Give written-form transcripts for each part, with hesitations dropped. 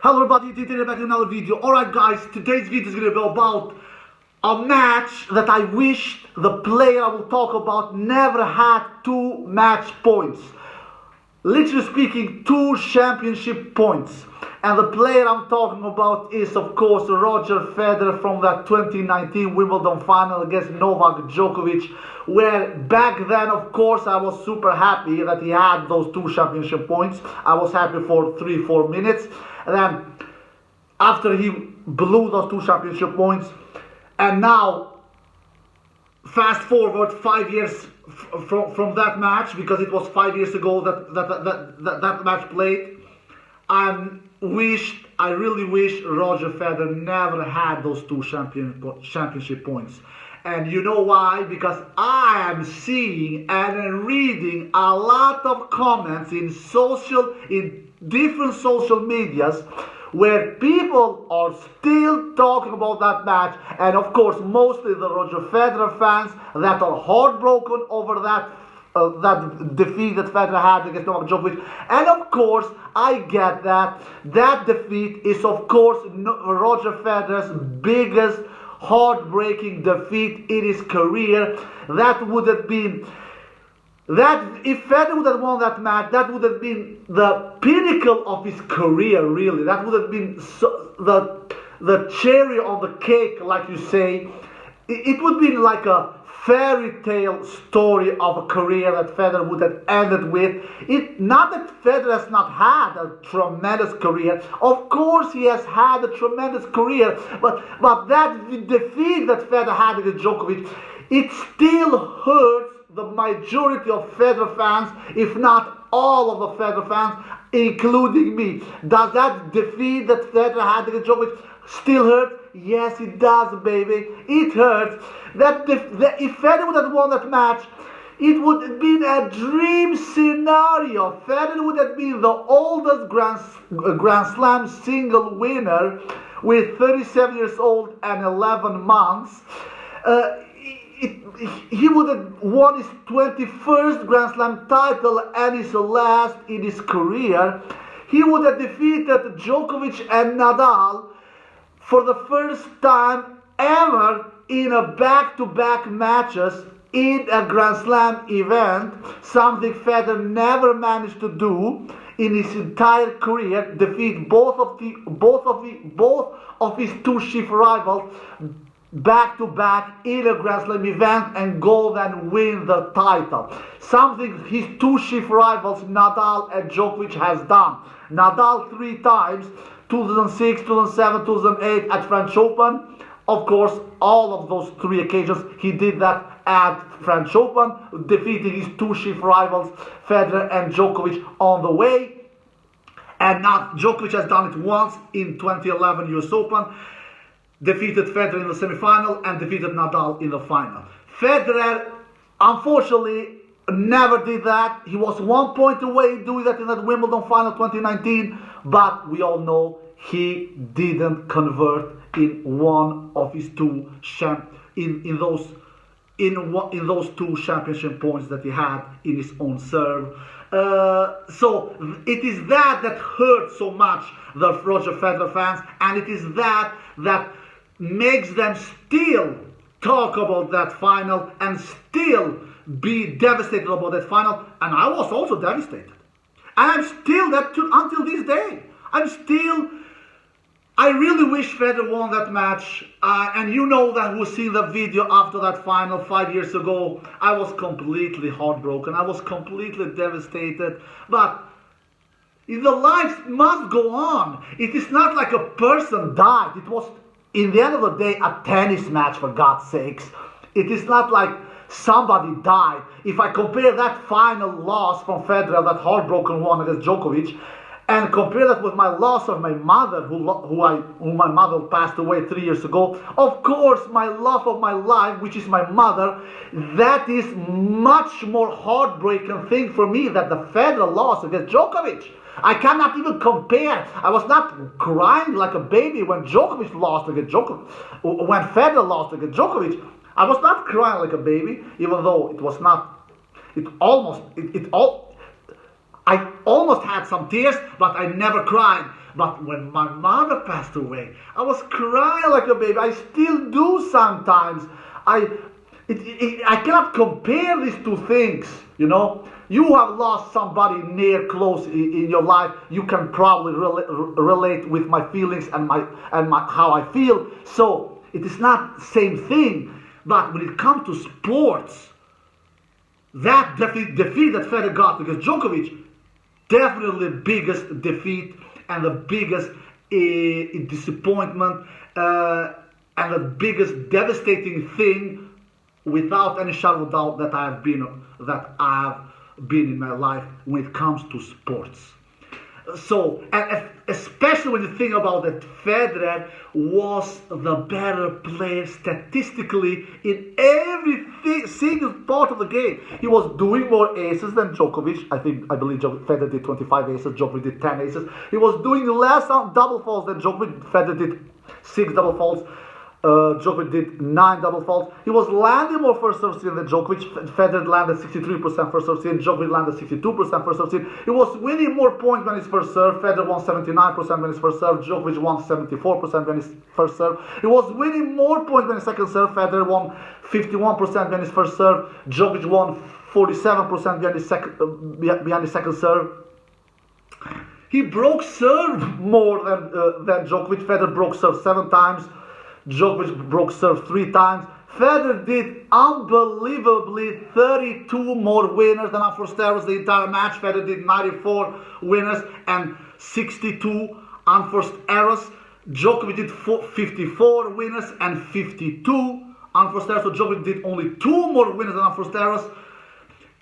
Hello everybody, today back to another video. Alright guys, today's video is going to be about a match that I wish the player I will talk about never had 2 match points. Literally speaking, 2 championship points. And the player I'm talking about is of course Roger Federer from that 2019 Wimbledon final against Novak Djokovic, where back then of course I was super happy that he had those 2 championship points. I was happy for 3-4 minutes, and then after he blew those 2 championship points, and now fast forward 5 years from that match, because it was 5 years ago that match played. I really wish Roger Federer never had those 2 championship points. And you know why? Because I am seeing and reading a lot of comments in different social medias where people are still talking about that match, and of course mostly the Roger Federer fans that are heartbroken over that defeat that Federer had against Novak Djokovic. And of course I get that defeat is of course Roger Federer's biggest heartbreaking defeat in his career. That would have been if Federer would have won that match, that would have been the pinnacle of his career, really. That would have been the cherry on the cake, like you say. It would be like a fairy tale story of a career that Federer would have ended with. Not that Federer has not had a tremendous career. Of course he has had a tremendous career, but that defeat that Federer had against Djokovic, it still hurts the majority of Federer fans, if not all of the Federer fans, including me. Does that defeat that Federer had against Djokovic still hurt? Yes, it does, baby. It hurts. If Federer would have won that match, it would have been a dream scenario. Federer would have been the oldest Grand Slam single winner with 37 years old and 11 months. He would have won his 21st Grand Slam title and his last in his career. He would have defeated Djokovic and Nadal for the first time ever in a back-to-back matches in a Grand Slam event, something Federer never managed to do in his entire career. Defeat both of his 2 chief rivals back-to-back in a Grand Slam event and go then win the title. Something his 2 chief rivals, Nadal and Djokovic, has done. Nadal 3 times, 2006, 2007, 2008 at French Open. Of course, all of those 3 occasions he did that at French Open, defeating his 2 chief rivals, Federer and Djokovic, on the way. And now Djokovic has done it once in 2011 US Open. Defeated Federer in the semi-final and defeated Nadal in the final. Federer, unfortunately, never did that. He was 1 point away doing that in that Wimbledon final 2019, but we all know he didn't convert in one of his 2 in those 2 championship points that he had in his own serve. So it is that hurts so much the Roger Federer fans, and it is that makes them still talk about that final and still be devastated about that final. And I was also devastated, and I'm still that until this day. I really wish Federer won that match, and you know that who's seen the video after that final 5 years ago, I was completely heartbroken. I was completely devastated, but the life must go on. It is not like a person died. It was, in the end of the day, a tennis match, for God's sakes. It is not like somebody died. If I compare that final loss from Federer, that heartbroken one against Djokovic, and compare that with my loss of my mother, who my mother passed away 3 years ago, of course my love of my life, which is my mother, that is much more heartbreaking thing for me than the Federer loss against Djokovic. I cannot even compare. I was not crying like a baby when Djokovic lost against Djokovic. When Federer lost against Djokovic, I was not crying like a baby, even though it was not. I almost had some tears, but I never cried. But when my mother passed away, I was crying like a baby. I still do sometimes. I cannot compare these two things, you know. You have lost somebody near, close in your life. You can probably relate with my feelings and my how I feel. So it is not the same thing. But when it comes to sports, that defeat that Federer got against Djokovic, definitely the biggest defeat and the biggest disappointment and the biggest devastating thing, without any shadow of doubt, that I have been in my life when it comes to sports. So, and especially when you think about that, Federer was the better player statistically in every single part of the game. He was doing more aces than Djokovic. I believe Federer did 25 aces, Djokovic did 10 aces. He was doing less double faults than Djokovic. Federer did 6 double faults. Djokovic did 9 double faults. He was landing more first serve than Djokovic. Federer landed 63% first serve, Djokovic landed 62% first serve. He was winning more points when his first serve. Federer won 79% when his first serve. Djokovic won 74% when his first serve. He was winning more points when his second serve. Federer won 51% when his first serve. Djokovic won 47% behind his second serve. He broke serve more than Djokovic. Federer broke serve 7 times. Djokovic broke serve 3 times. Federer did unbelievably 32 more winners than unforced errors the entire match. Federer did 94 winners and 62 unforced errors. Djokovic did 54 winners and 52 unforced errors. So Djokovic did only 2 more winners than unforced errors.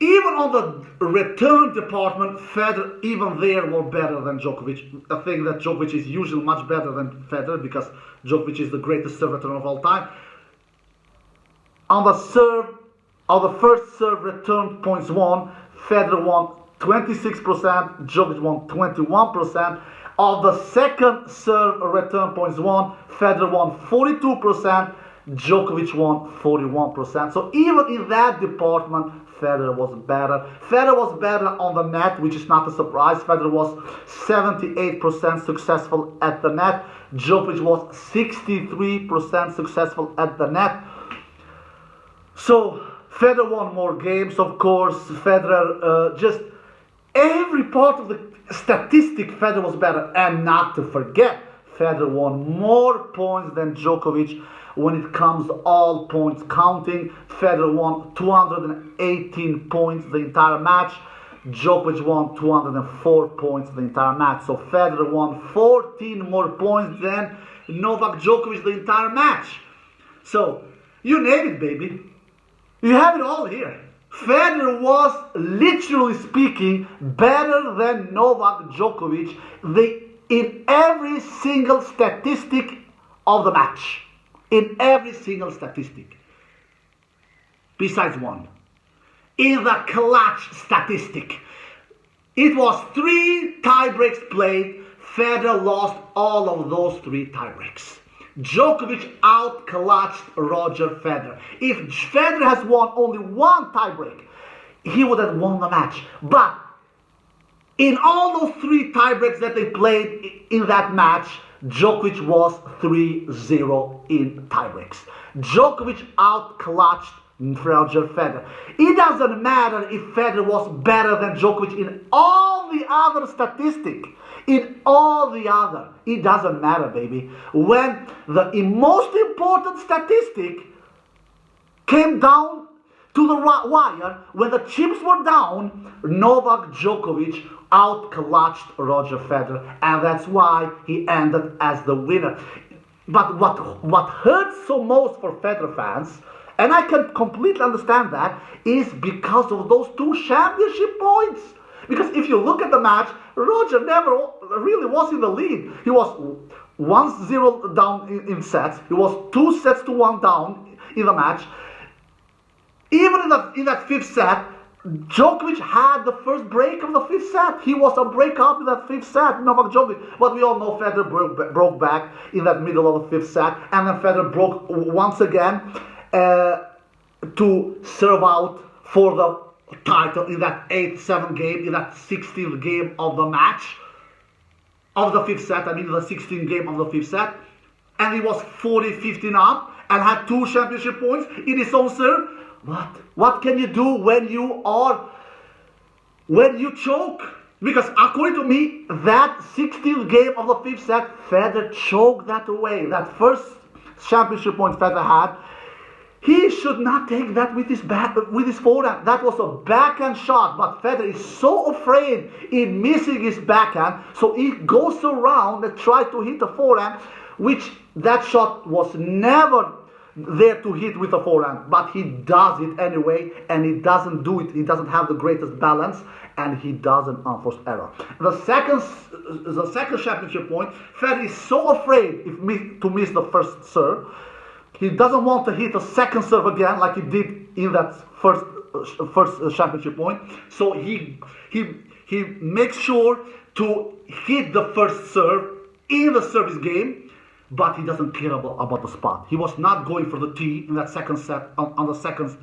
Even on the return department, Federer, even there, were better than Djokovic. I think that Djokovic is usually much better than Federer because Djokovic is the greatest serve return of all time. On the first serve return points won, Federer won 26%, Djokovic won 21%. Of the second serve return points won, Federer won 42%, Djokovic won 41%. So even in that department, Federer was better. Federer was better on the net, which is not a surprise. Federer was 78% successful at the net. Djokovic was 63% successful at the net. So Federer won more games, of course. Federer, just every part of the statistic, Federer was better. And not to forget, Federer won more points than Djokovic. When it comes to all points counting, Federer won 218 points the entire match. Djokovic won 204 points the entire match. So Federer won 14 more points than Novak Djokovic the entire match. So you name it, baby. You have it all here. Federer was, literally speaking, better than Novak Djokovic in every single statistic of the match. In every single statistic. Besides one. In the clutch statistic. It was 3 tiebreaks played. Federer lost all of those 3 tiebreaks. Djokovic out-clutched Roger Federer. If Federer has won only 1 tiebreak, he would have won the match. But in all those 3 tiebreaks that they played in that match, Djokovic was 3-0 in tiebreaks. Djokovic out-clutched Roger Federer. It doesn't matter if Federer was better than Djokovic in all the other statistics. In all the other. It doesn't matter, baby. When the most important statistic came down to the wire, when the chips were down, Novak Djokovic out-clutched Roger Federer, and that's why he ended as the winner. But what hurts so most for Federer fans, and I can completely understand that, is because of those 2 championship points. Because if you look at the match, Roger never really was in the lead. He was 1-0 down in sets. He was 2-1 down in the match. Even in that 5th set, Djokovic had the first break of the 5th set. He was a break up in that 5th set, Novak Djokovic. But we all know Federer broke back in that middle of the 5th set. And then Federer broke once again to serve out for the title in that 8-7 game, in that 16th game of the match. of the fifth set, I mean the 16th game of the fifth set, and he was 40-15 up and had 2 championship points in his own serve. What can you do when you choke? Because according to me, that 16th game of the fifth set, Federer choked that away. That first championship point Federer had, he should not take that with his forehand. That was a backhand shot, but Federer is so afraid in missing his backhand, so he goes around and tries to hit the forehand, which that shot was never there to hit with the forehand, but he does it anyway, and he doesn't do it. He doesn't have the greatest balance, and he does an unforced error. The second championship point, Federer is so afraid to miss the first serve. He doesn't want to hit a second serve again like he did in that first championship point. So he makes sure to hit the first serve in the service game, but he doesn't care about the spot. He was not going for the tee in that second set on the second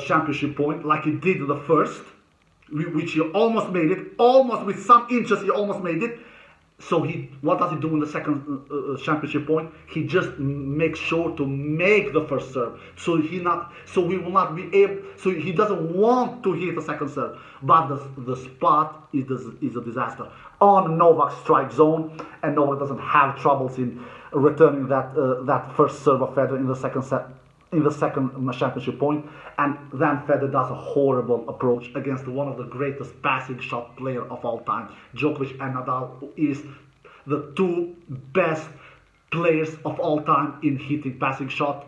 championship point like he did in the first, which he almost made it, almost with some inches he almost made it. So what does he do in the second championship point? He just makes sure to make the first serve. So he will not be able. So he doesn't want to hit the second serve. But the spot is a disaster on Novak's strike zone, and Novak doesn't have troubles in returning that first serve of Federer in the second set. In the second championship point, and then Federer does a horrible approach against one of the greatest passing shot player of all time. Djokovic and Nadal is the 2 best players of all time in hitting passing shots,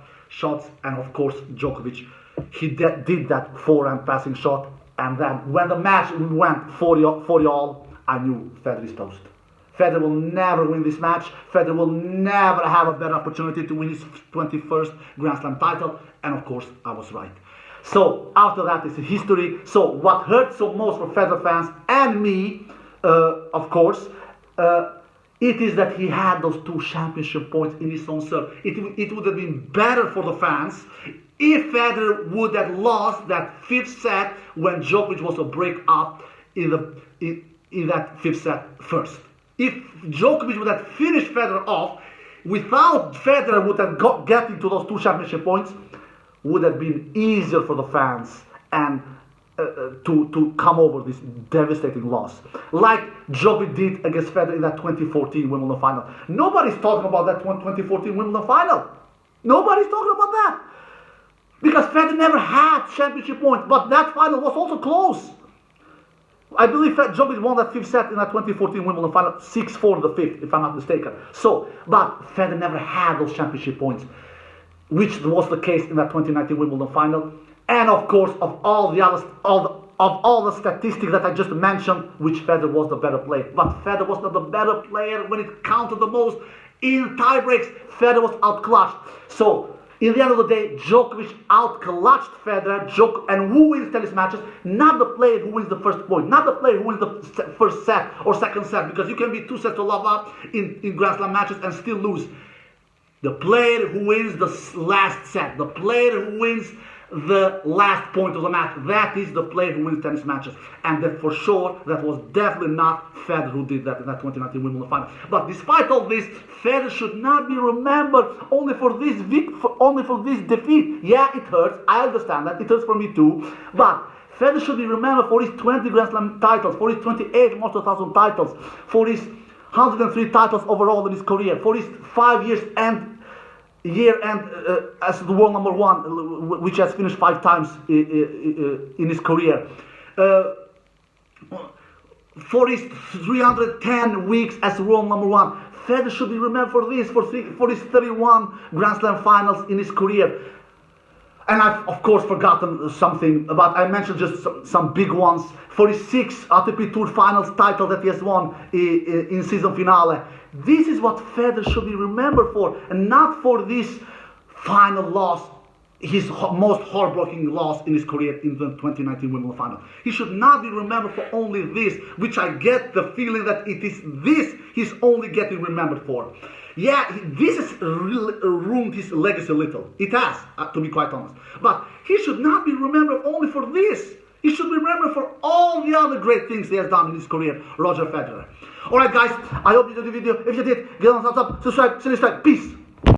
and of course Djokovic, he did that forehand passing shot, and then when the match went 40 all, I knew Federer is toast. Federer will never win this match. Federer will never have a better opportunity to win his 21st Grand Slam title. And of course, I was right. So after that is history. So what hurts so most for Federer fans and me, of course, it is that he had those 2 championship points in his own serve. It would have been better for the fans if Federer would have lost that 5th set when Djokovic was a break up in that 5th set first. If Djokovic would have finished Federer off, without Federer would have getting to those 2 championship points, would have been easier for the fans and to come over this devastating loss. Like Djokovic did against Federer in that 2014 Wimbledon final. Nobody's talking about that 2014 Wimbledon final. Nobody's talking about that. Because Federer never had championship points, but that final was also close. I believe Djokovic won that 5th set in that 2014 Wimbledon final, 6-4 the 5th, if I'm not mistaken. So, but Federer never had those championship points, which was the case in that 2019 Wimbledon final. And of course, of all the statistics that I just mentioned, which Federer was the better player. But Federer was not the better player when it counted the most. In tie breaks, Federer was outclassed. So, in the end of the day, Djokovic outclassed Federer, and who wins tennis matches? Not the player who wins the first point, not the player who wins the first set or second set, because you can be 2 sets to love up in Grand Slam matches and still lose. The player who wins the last set, the player who wins the last point of the match, that is the player who wins tennis matches. And that for sure, that was definitely not Federer who did that in that 2019 Wimbledon final. But despite all this, Federer should not be remembered only for this defeat. Yeah, it hurts. I understand that. It hurts for me too. But Federer should be remembered for his 20 Grand Slam titles, for his 28 Master 1000 titles, for his 103 titles overall in his career, for his 5 years and as the world number 1, which has finished 5 times in his career, for his 310 weeks as world number 1. Federer should be remembered for this, for his 31 Grand Slam finals in his career. And I've of course forgotten something, but I mentioned just some big ones. For his 6 ATP Tour Finals title that he has won in season finale. This is what Federer should be remembered for, and not for this final loss, his most heartbreaking loss in his career in the 2019 Wimbledon final. He should not be remembered for only this, which I get the feeling that it is this he's only getting remembered for. Yeah, this has ruined his legacy a little. It has, to be quite honest. But he should not be remembered only for this. He should be remembered for all the other great things he has done in his career, Roger Federer. Alright guys, I hope you enjoyed the video. If you did, give it a thumbs up, subscribe, see you next time. Peace.